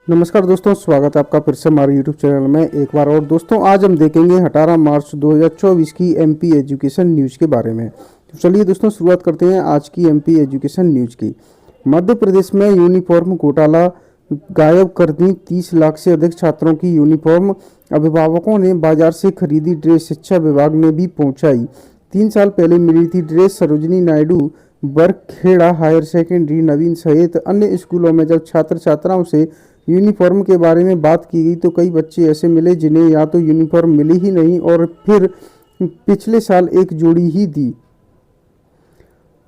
नमस्कार दोस्तों, स्वागत है आपका फिर से हमारे YouTube चैनल में एक बार और। दोस्तों आज हम देखेंगे 18 मार्च 2024 की एमपी एजुकेशन न्यूज़ के बारे में। तो चलिए दोस्तों शुरुआत करते हैं आज की एमपी एजुकेशन न्यूज़ की। मध्य प्रदेश में यूनिफॉर्म घोटाला, गायब कर दी 30 लाख से अधिक छात्रों की यूनिफॉर्म। अभिभावकों ने बाजार से खरीदी ड्रेस, शिक्षा विभाग ने भी पहुंचाई। 3 साल पहले मिली थी dress. Sarojini Naidu Barkheda higher secondary Naveen सहित अन्य स्कूलों में जब छात्र छात्राओं से यूनिफॉर्म के बारे में बात की गई तो कई बच्चे ऐसे मिले जिन्हें या तो यूनिफॉर्म मिली ही नहीं और फिर पिछले साल एक जोड़ी ही दी।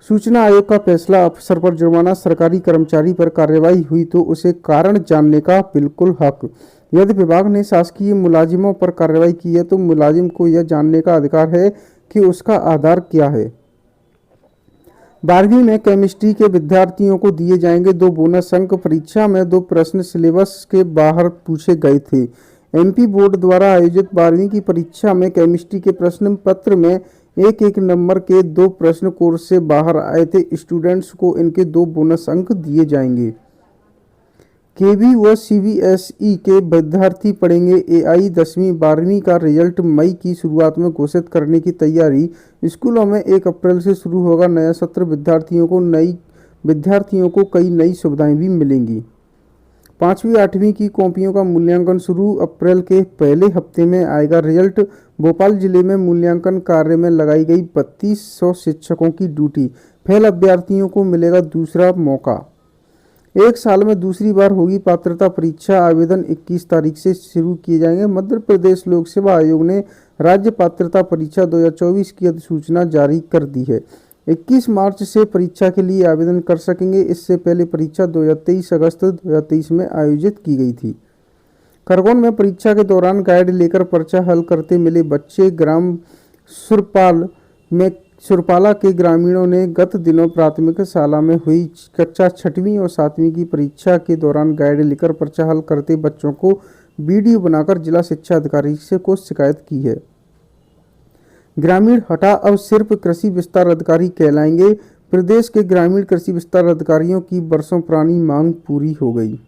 सूचना आयोग का फैसला, अफसर पर जुर्माना, सरकारी कर्मचारी पर कार्रवाई हुई तो उसे कारण जानने का बिल्कुल हक। यदि विभाग ने शासकीय मुलाजिमों पर कार्रवाई की है तो मुलाजिम को यह जानने का अधिकार है कि उसका आधार क्या है। 12वीं में केमिस्ट्री के विद्यार्थियों को दिए जाएंगे 2 बोनस अंक। परीक्षा में 2 प्रश्न सिलेबस के बाहर पूछे गए थे। एमपी बोर्ड द्वारा आयोजित 12वीं की परीक्षा में केमिस्ट्री के प्रश्न पत्र में एक नंबर के 2 प्रश्न कोर्स से बाहर आए थे। स्टूडेंट्स को इनके 2 बोनस अंक दिए जाएंगे। केवी व सीबीएसई के विद्यार्थी पढ़ेंगे एआई। 10वीं 12वीं का रिजल्ट मई की शुरुआत में घोषित करने की तैयारी। स्कूलों में 1 अप्रैल से शुरू होगा नया सत्र। विद्यार्थियों को कई नई सुविधाएं भी मिलेंगी। 5वीं 8वीं की कॉपियों का मूल्यांकन शुरू। अप्रैल के पहले हफ्ते में आएगा रिजल्ट। भोपाल जिले में मूल्यांकन कार्य में लगाई गई 3200 शिक्षकों की ड्यूटी। फेल अभ्यर्थियों को मिलेगा दूसरा मौका। 1 साल में दूसरी बार होगी पात्रता परीक्षा। आवेदन 21 तारीख से शुरू किए जाएंगे। मध्य प्रदेश लोक सेवा आयोग ने राज्य पात्रता परीक्षा 2024 की अधिसूचना जारी कर दी है। 21 मार्च से परीक्षा के लिए आवेदन कर सकेंगे। इससे पहले परीक्षा 2023 अगस्त 2023 में आयोजित की गई थी। खरगोन में परीक्षा के दौरान गाइड लेकर पर्चा हल करते मिले बच्चे। ग्राम सुरपाला के ग्रामीणों ने गत दिनों प्राथमिक शाला में हुई कक्षा 6वीं और 7वीं की परीक्षा के दौरान गाइड लेकर पर्चा हल करते बच्चों को वीडियो बनाकर जिला शिक्षा अधिकारी को शिकायत की है। ग्रामीण हटा अब सिर्फ कृषि विस्तार अधिकारी कहलाएंगे। प्रदेश के ग्रामीण कृषि विस्तार अधिकारियों की वर्षों पुरानी मांग पूरी हो गई।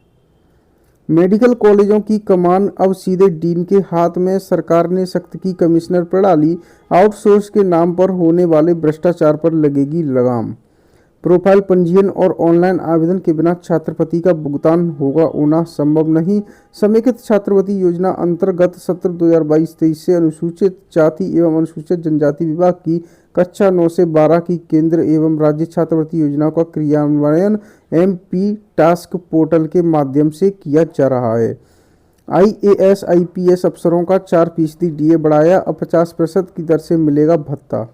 मेडिकल कॉलेजों की कमान अब सीधे डीन के हाथ में। सरकार ने सख्त की कमिश्नर प्रणाली। आउटसोर्स के नाम पर होने वाले भ्रष्टाचार पर लगेगी लगाम। प्रोफाइल पंजीयन और ऑनलाइन आवेदन के बिना छात्रवृत्ति का भुगतान होना संभव नहीं। समेकित छात्रवृत्ति योजना अंतर्गत सत्र 2022-23 से अनुसूचित जाति एवं अनुसूचित जनजाति विभाग की कक्षा 9 से 12 की केंद्र एवं राज्य छात्रवृत्ति योजना का क्रियान्वयन एमपी टास्क पोर्टल के माध्यम से किया जा रहा है। आईएएस आईपीएस अफसरों का 4% डीए बढ़ाया। अब 50% की दर से मिलेगा भत्ता।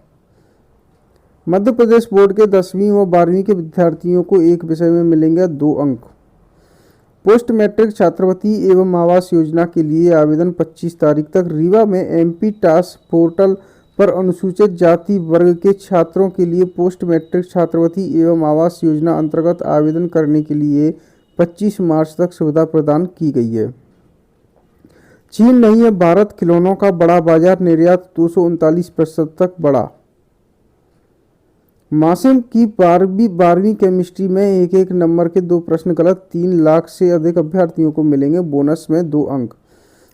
मध्य प्रदेश बोर्ड के 10वीं व 12वीं के विद्यार्थियों को एक विषय में मिलेंगे 2 अंक। पोस्ट मैट्रिक छात्रवृत्ति एवं आवास योजना के लिए आवेदन 25 तारीख तक। रीवा में एमपी टास्क पोर्टल पर अनुसूचित जाति वर्ग के छात्रों के लिए पोस्ट मैट्रिक छात्रवृत्ति एवं आवास योजना अंतर्गत आवेदन करने के लिए 25 मार्च तक सुविधा प्रदान की गई है। चीन नहीं है भारत खिलौनों का बड़ा बाजार। निर्यात 239% तक बढ़ा। मासिम की 12वीं केमिस्ट्री में एक नंबर के 2 प्रश्न गलत। 3 लाख से अधिक अभ्यर्थियों को मिलेंगे बोनस में 2 अंक।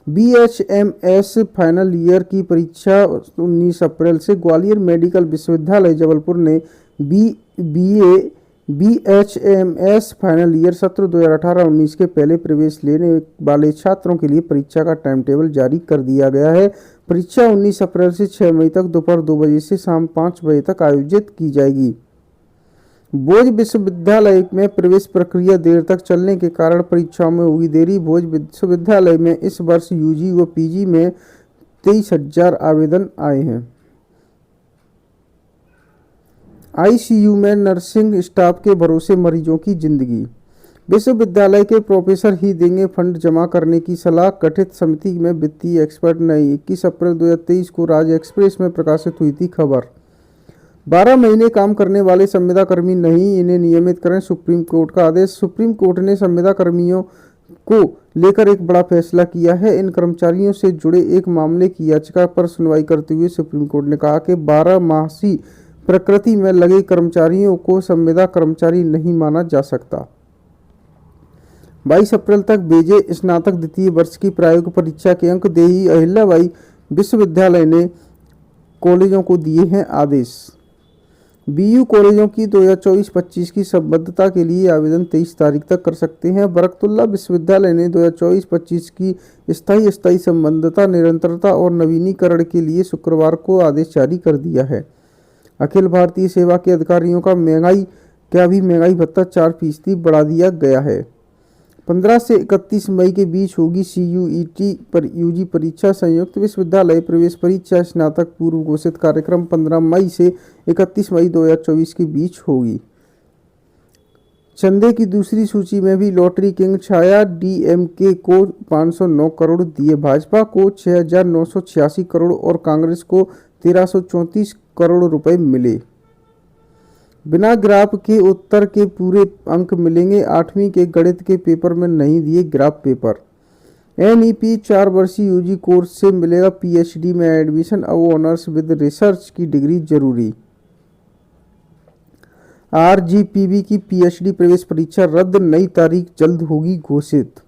बीएचएमएस फाइनल ईयर की परीक्षा 19 अप्रैल से। ग्वालियर मेडिकल विश्वविद्यालय जबलपुर ने बीएचएमएस फाइनल ईयर सत्र 2018-19 के पहले प्रवेश लेने वाले छात्रों के लिए परीक्षा का टाइम टेबल जारी कर दिया गया है। परीक्षा 19 अप्रैल से 6 मई तक दोपहर 2 बजे से शाम 5 बजे तक आयोजित की जाएगी। भोज विश्वविद्यालय में प्रवेश प्रक्रिया देर तक चलने के कारण परीक्षाओं में हुई देरी। भोज विश्वविद्यालय में इस वर्ष यूजी व पीजी में 23,000 आवेदन आए हैं। आईसीयू में नर्सिंग स्टाफ के भरोसे मरीजों की जिंदगी। विश्वविद्यालय के प्रोफेसर ही देंगे फंड जमा करने की सलाह। गठित समिति में वित्तीय एक्सपर्ट नहीं। 21 अप्रैल 2023 को राज एक्सप्रेस में प्रकाशित हुई थी खबर। 12 महीने काम करने वाले संविदा कर्मी नहीं, इन्हें नियमित करें, सुप्रीम कोर्ट का आदेश। सुप्रीम कोर्ट ने संविदा कर्मियों को लेकर एक बड़ा फैसला किया है। इन कर्मचारियों से जुड़े एक मामले की याचिका पर सुनवाई करते हुए सुप्रीम कोर्ट ने कहा कि 12 मासी प्रकृति में लगे कर्मचारियों को संविदा कर्मचारी नहीं माना जा सकता। 22 अप्रैल तक भेजे स्नातक द्वितीय वर्ष की प्रायोगिक परीक्षा के अंक देही अहिल्याबाई विश्वविद्यालय ने कॉलेजों को दिए हैं आदेश। बीयू कॉलेजों की 2024-25 की संबद्धता के लिए आवेदन 23 तारीख तक कर सकते हैं। बरकतुल्ला विश्वविद्यालय ने 2024-25 की स्थायी संबद्धता, निरंतरता और नवीनीकरण के लिए शुक्रवार को आदेश जारी कर दिया है। अखिल भारतीय सेवा के अधिकारियों का महंगाई भत्ता 4% बढ़ा दिया गया है। 15 से 31 मई के बीच होगी CUET पर यूजी परीक्षा। संयुक्त विश्वविद्यालय प्रवेश परीक्षा स्नातक पूर्व घोषित कार्यक्रम 15 मई से 31 मई 2024 के बीच होगी। चंदे की दूसरी सूची में भी लॉटरी किंग छाया। DMK को 509 करोड़ दिए, भाजपा को 6,986 करोड़ और कांग्रेस को 1,334 करोड़ रुपए मिले। बिना ग्राफ के उत्तर के पूरे अंक मिलेंगे। 8वीं के गणित के पेपर में नहीं दिए ग्राफ पेपर। NEP 4 वर्षीय यूजी कोर्स से मिलेगा PhD में एडमिशन। अब ऑनर्स विद रिसर्च की डिग्री जरूरी। RGPV की PhD प्रवेश परीक्षा रद्द, नई तारीख जल्द होगी घोषित।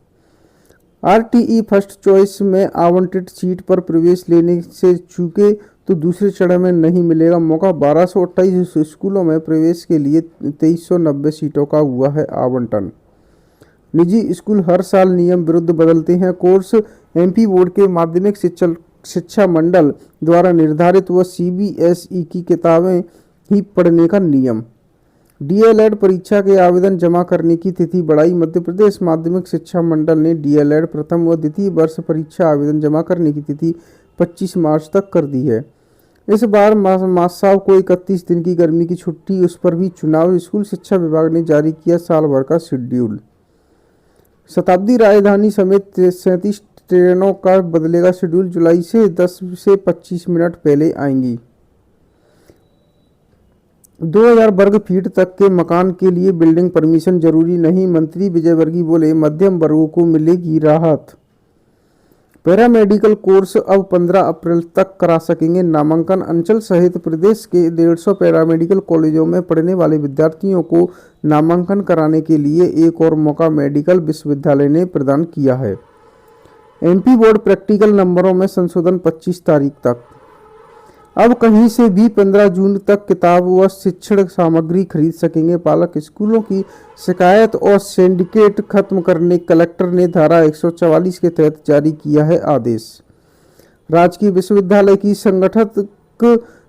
RTE फर्स्ट चॉइस में आवंटित सीट पर प्रवेश लेने से चूके तो दूसरे चरण में नहीं मिलेगा मौका। 1228 स्कूलों में प्रवेश के लिए 2390 सीटों का हुआ है आवंटन। निजी स्कूल हर साल नियम विरुद्ध बदलते हैं कोर्स। MP बोर्ड के माध्यमिक शिक्षा मंडल द्वारा निर्धारित व CBSE की किताबें ही पढ़ने का नियम। DLED परीक्षा के आवेदन जमा करने की तिथि बढ़ाई। मध्य प्रदेश माध्यमिक शिक्षा मंडल ने DLED प्रथम व द्वितीय वर्ष परीक्षा आवेदन जमा करने की तिथि 25 मार्च तक कर दी है। इस बार मासाव को 31 दिन की गर्मी की छुट्टी, उस पर भी चुनाव। स्कूल शिक्षा विभाग ने जारी किया साल भर का शेड्यूल। शताब्दी राजधानी समेत 37 ट्रेनों का बदलेगा शेड्यूल। जुलाई से 10 से 25 मिनट पहले आएंगी। 2000 वर्ग फीट तक के मकान के लिए बिल्डिंग परमिशन जरूरी नहीं। मंत्री विजय वर्गीय बोले, मध्यम वर्गों को मिलेगी राहत। पैरामेडिकल कोर्स अब 15 अप्रैल तक करा सकेंगे नामांकन। अंचल सहित प्रदेश के 150 पैरामेडिकल कॉलेजों में पढ़ने वाले विद्यार्थियों को नामांकन कराने के लिए एक और मौका मेडिकल विश्वविद्यालय ने प्रदान किया है। MP बोर्ड प्रैक्टिकल नंबरों में संशोधन 25 तारीख तक। अब कहीं से भी 15 जून तक किताब व शिक्षण सामग्री खरीद सकेंगे पालक। स्कूलों की शिकायत और सिंडिकेट खत्म करने कलेक्टर ने धारा 144 के तहत जारी किया है आदेश। राजकीय विश्वविद्यालय की संगठक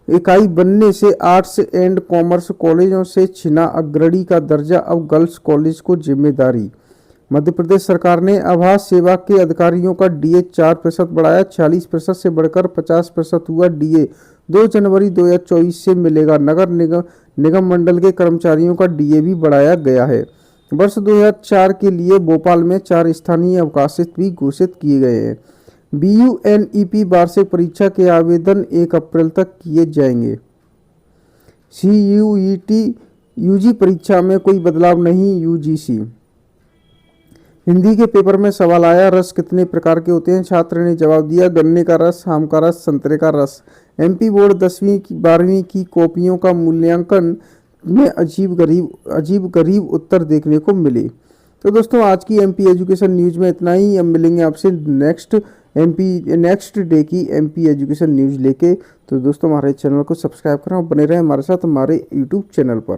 इकाई बनने से आर्ट्स एंड कॉमर्स कॉलेजों से छिना अग्रणी का दर्जा, अब गर्ल्स कॉलेज को जिम्मेदारी। मध्य प्रदेश सरकार ने आवास सेवा के अधिकारियों का DA 4% बढ़ाया। 46% से बढ़कर 50% हुआ DA। 2 जनवरी 2024 से मिलेगा। नगर निगम मंडल के कर्मचारियों का DA भी बढ़ाया गया है। वर्ष 2004 के लिए भोपाल में 4 स्थानीय अवकाशित भी घोषित किए गए हैं। BU NEP वार्षिक परीक्षा के आवेदन 1 अप्रैल तक किए जाएंगे। CUET UG परीक्षा में कोई बदलाव नहीं। UGC हिंदी के पेपर में सवाल आया, रस कितने प्रकार के होते हैं? छात्र ने जवाब दिया, गन्ने का रस, आम का रस, संतरे का रस। MP बोर्ड 10वीं 12वीं की कॉपियों का मूल्यांकन में अजीब गरीब उत्तर देखने को मिले। तो दोस्तों आज की MP एजुकेशन न्यूज में इतना ही। अब मिलेंगे आपसे नेक्स्ट डे की MP एजुकेशन न्यूज लेके। तो दोस्तों हमारे चैनल को सब्सक्राइब करें और बने रहें हमारे साथ हमारे YouTube चैनल पर।